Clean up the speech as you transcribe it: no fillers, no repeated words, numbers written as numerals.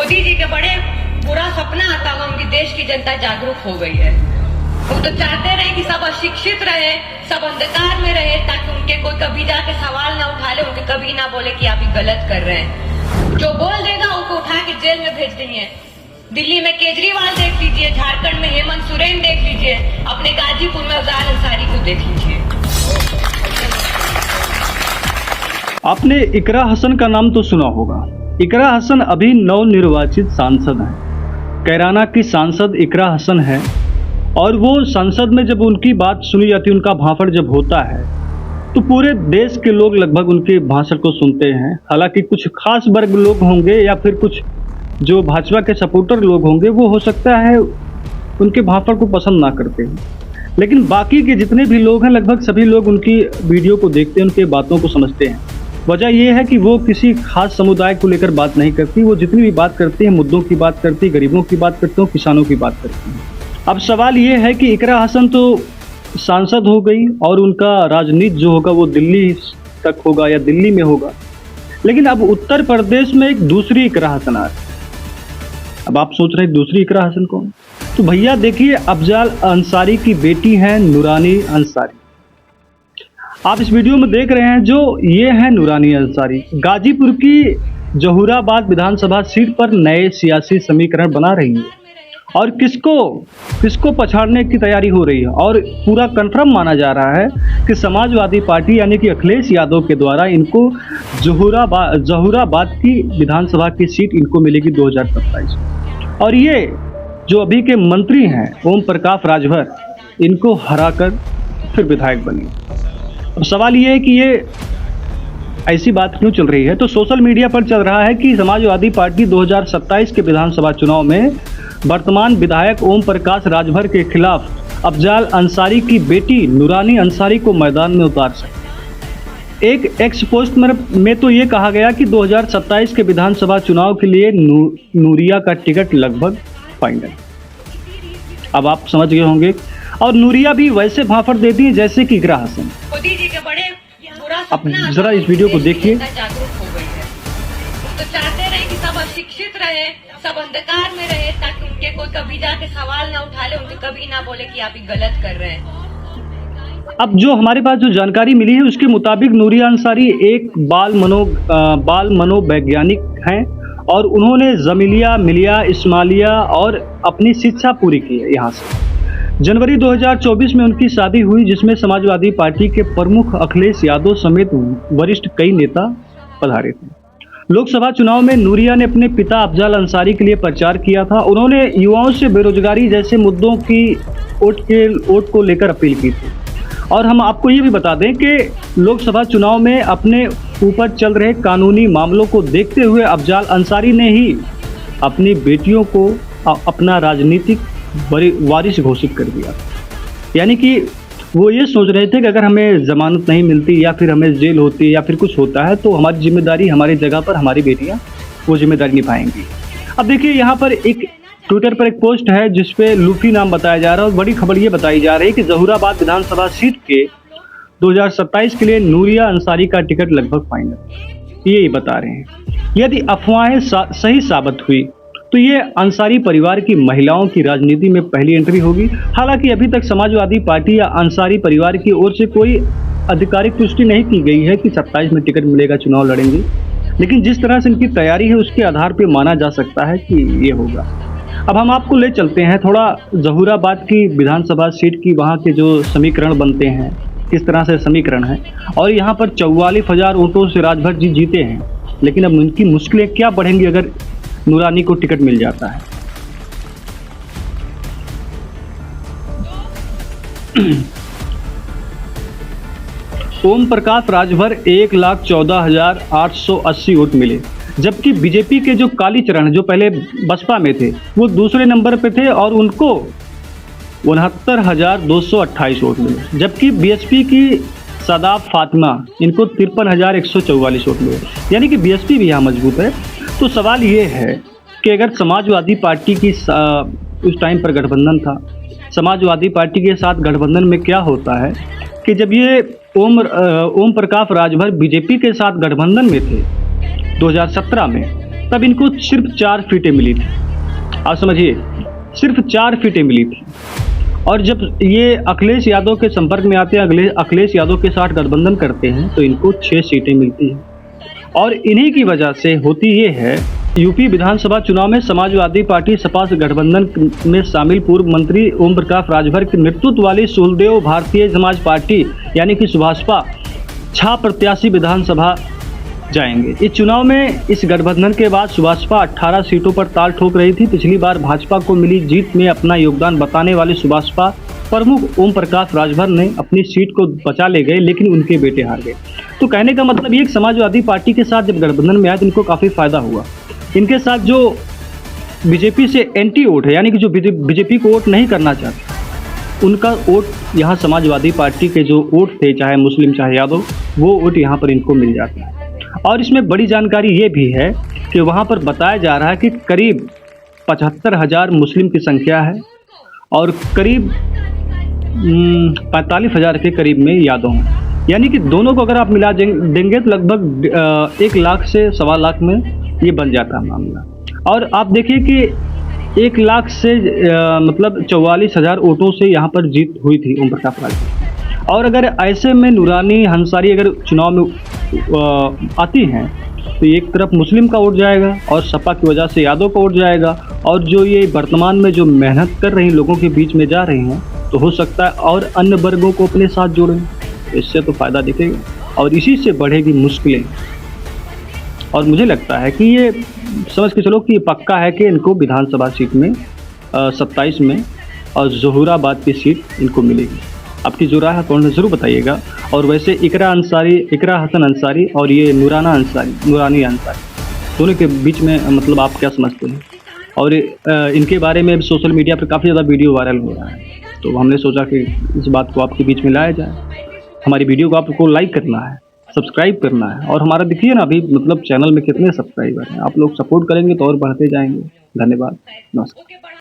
मोदी जी के बड़े बुरा सपना आता हुआ उनकी देश की जनता जागरूक हो गई है। वो तो चाहते रहे कि सब अशिक्षित रहे, सब अंधकार में रहे, ताकि उनके कोई कभी जाके सवाल ना उठा ले, उनके कभी ना बोले कि आप ये गलत कर रहे हैं। जो बोल देगा उनको उठा के जेल में भेज देंगे। दिल्ली में केजरीवाल देख लीजिए, झारखंड में हेमंत सोरेन देख लीजिए, अपने गाजीपुर में अफजाल अंसारी को देख लीजिए। आपने इकरा हसन का नाम तो सुना होगा। इकरा हसन अभी नवनिर्वाचित सांसद हैं। कैराना की सांसद इकरा हसन है और वो संसद में जब उनकी बात सुनी जाती है, उनका भाषण जब होता है तो पूरे देश के लोग लगभग उनके भाषण को सुनते हैं। हालांकि कुछ खास वर्ग लोग होंगे या फिर कुछ जो भाजपा के सपोर्टर लोग होंगे, वो हो सकता है उनके भाषण को पसंद ना करते हैं, लेकिन बाकी के जितने भी लोग हैं लगभग सभी लोग उनकी वीडियो को देखते हैं, उनके बातों को समझते हैं। वजह यह है कि वो किसी खास समुदाय को लेकर बात नहीं करती। वो जितनी भी बात करती है मुद्दों की बात करती है, गरीबों की बात करती है, किसानों की बात करती है। अब सवाल ये है कि इकरा हसन तो सांसद हो गई और उनका राजनीति जो होगा वो दिल्ली तक होगा या दिल्ली में होगा, लेकिन अब उत्तर प्रदेश में एक दूसरी इकरा हसन आ रही है। अब आप सोच रहे हैं दूसरी इकरा हसन कौन? तो भैया देखिए, अफजाल अंसारी की बेटी है नूरानी अंसारी। आप इस वीडियो में देख रहे हैं जो ये है नूरानी अंसारी। गाजीपुर की जहूराबाद विधानसभा सीट पर नए सियासी समीकरण बना रही है और किसको पछाड़ने की तैयारी हो रही है। और पूरा कंफर्म माना जा रहा है कि समाजवादी पार्टी यानी कि अखिलेश यादव के द्वारा इनको जहूराबाद की विधानसभा की सीट इनको मिलेगी 2027। और ये जो अभी के मंत्री हैं ओम प्रकाश राजभर, इनको हराकर फिर विधायक बने। अब सवाल ये है कि ये ऐसी बात क्यों चल रही है? तो सोशल मीडिया पर चल रहा है कि समाजवादी पार्टी 2027 के विधानसभा चुनाव में वर्तमान विधायक ओम प्रकाश राजभर के खिलाफ अफजाल अंसारी की बेटी नूरानी अंसारी को मैदान में उतार सकते। एक एक्स पोस्ट में तो ये कहा गया कि 2027 के विधानसभा चुनाव के लिए नूरिया का टिकट लगभग फाइनल। अब आप समझ गए होंगे। और नूरिया भी वैसे भाफड़ देती है जैसे कि इकरा हसन। मोदी जी के बड़े बुरा आप सपना जरा इस वीडियो को देखिए। जागरूक हो गई है। तो चाहते रहे कि सब अशिक्षित रहे, सब अंधकार में रहे, ताकि उनके कोई कभी जाके सवाल ना उठा ले, उनके कभी ना बोले कि आप ये गलत कर रहे हैं। अब जो हमारे पास जो जानकारी मिली है उसके मुताबिक नूरिया अंसारी एक बाल मनोवैज्ञानिक हैं और उन्होंने जमीलिया, मिलिया, इस्माइलिया और अपनी शिक्षा पूरी की है यहाँ से। जनवरी 2024 में उनकी शादी हुई, जिसमें समाजवादी पार्टी के प्रमुख अखिलेश यादव समेत वरिष्ठ कई नेता पधारे थे। लोकसभा चुनाव में नूरिया ने अपने पिता अफजाल अंसारी के लिए प्रचार किया था। उन्होंने युवाओं से बेरोजगारी जैसे मुद्दों की वोट को लेकर अपील की थी। और हम आपको ये भी बता दें कि लोकसभा चुनाव में अपने ऊपर चल रहे कानूनी मामलों को देखते हुए अफजाल अंसारी ने ही अपनी बेटियों को अपना राजनीतिक वारिस घोषित कर दिया। यानी कि वो ये सोच रहे थे कि अगर हमें जमानत नहीं मिलती या फिर हमें जेल होती या फिर कुछ होता है तो हमारी जिम्मेदारी, हमारी जगह पर हमारी बेटियां वो जिम्मेदारी निभाएंगी। अब देखिए, यहाँ पर एक ट्विटर पर एक पोस्ट है जिसपे लूफी नाम बताया जा रहा है और बड़ी खबर ये बताई जा रही है कि जहूराबाद विधानसभा सीट के 2027 के लिए नूरिया अंसारी का टिकट लगभग फाइनल। ये बता रहे हैं यदि अफवाहें सही साबित हुई तो ये अंसारी परिवार की महिलाओं की राजनीति में पहली एंट्री होगी। हालांकि अभी तक समाजवादी पार्टी या अंसारी परिवार की ओर से कोई आधिकारिक पुष्टि नहीं की गई है कि 27 में टिकट मिलेगा, चुनाव लड़ेंगे, लेकिन जिस तरह से इनकी तैयारी है उसके आधार पर माना जा सकता है कि ये होगा। अब हम आपको ले चलते हैं थोड़ा जहूराबाद की विधानसभा सीट की, वहाँ के जो समीकरण बनते हैं, किस तरह से समीकरण है। और यहाँ पर 44,000 वोटों से राजभर जी जीते हैं, लेकिन अब उनकी मुश्किलें क्या बढ़ेंगी अगर नूरानी को टिकट मिल जाता है। ओम प्रकाश राजभर 1,14,880 वोट मिले, जबकि बीजेपी के जो कालीचरण जो पहले बसपा में थे वो दूसरे नंबर पे थे और उनको 69,228 वोट मिले, जबकि बीएसपी की सदाब फातिमा इनको 53,144 वोट मिले। यानी कि बीएसपी भी यहाँ मजबूत है। तो सवाल ये है कि अगर समाजवादी पार्टी की उस टाइम पर गठबंधन था, समाजवादी पार्टी के साथ गठबंधन में क्या होता है कि जब ये ओम प्रकाश राजभर बीजेपी के साथ गठबंधन में थे 2017 में, तब इनको सिर्फ 4 सीटें मिली थी। आप समझिए, सिर्फ 4 सीटें मिली थी। और जब ये अखिलेश यादव के संपर्क में आते हैं, अखिलेश यादव के साथ गठबंधन करते हैं, तो इनको 6 सीटें मिलती हैं। और इन्हीं की वजह से होती ये है, यूपी विधानसभा चुनाव में समाजवादी पार्टी सपा से गठबंधन में शामिल पूर्व मंत्री ओम प्रकाश राजभर के नेतृत्व वाली सुलदेव भारतीय समाज पार्टी यानी कि सुभाषपा 6 प्रत्याशी विधानसभा जाएंगे। इस चुनाव में इस गठबंधन के बाद सुभाषपा 18 सीटों पर ताल ठोक रही थी। पिछली बार भाजपा को मिली जीत में अपना योगदान बताने वाले सुभाषपा प्रमुख ओम प्रकाश राजभर ने अपनी सीट को बचा ले गए, लेकिन उनके बेटे हार गए। तो कहने का मतलब ये कि समाजवादी पार्टी के साथ जब गठबंधन में आए तो इनको काफ़ी फायदा हुआ। इनके साथ जो बीजेपी से एंटी वोट है, यानी कि जो बीजेपी को वोट नहीं करना चाहते, उनका वोट यहाँ समाजवादी पार्टी के जो वोट थे, चाहे मुस्लिम चाहे यादव, वो वोट यहाँ पर इनको मिल जाता है। और इसमें बड़ी जानकारी ये भी है कि वहाँ पर बताया जा रहा है कि करीब 75,000 मुस्लिम की संख्या है और करीब 45,000 के करीब में यादव हैं। यानी कि दोनों को अगर आप मिला देंगे तो लगभग 1 लाख से 1.25 लाख में ये बन जाता है मामला। और आप देखिए कि 1 लाख से मतलब 44,000 वोटों से यहाँ पर जीत हुई थी ओम प्रकाश राजभर। और अगर ऐसे में नूरानी अंसारी अगर चुनाव में आती हैं तो एक तरफ मुस्लिम का वोट जाएगा और सपा की वजह से यादव का वोट जाएगा, और जो ये वर्तमान में जो मेहनत कर रही लोगों के बीच में जा रही हैं, तो हो सकता है और अन्य वर्गों को अपने साथ जोड़ें। इससे तो फ़ायदा दिखेगा और इसी से बढ़ेगी मुश्किलें। और मुझे लगता है कि ये समझ के चलो कि ये पक्का है कि इनको विधानसभा सीट में 27 में और जहूराबाद की सीट इनको मिलेगी। आपकी जो राय है कौन ज़रूर बताइएगा। और वैसे इकरा हसन अंसारी और ये नूरानी अंसारी दोनों के बीच में मतलब आप क्या समझते हैं? और इनके बारे में सोशल मीडिया पर काफ़ी ज़्यादा वीडियो वायरल हो रहा है, तो हमने सोचा कि इस बात को आपके बीच में लाया जाए। हमारी वीडियो को आपको लाइक करना है, सब्सक्राइब करना है, और हमारा देखिए ना अभी मतलब चैनल में कितने सब्सक्राइबर हैं। आप लोग सपोर्ट करेंगे तो और बढ़ते जाएंगे। धन्यवाद, नमस्कार।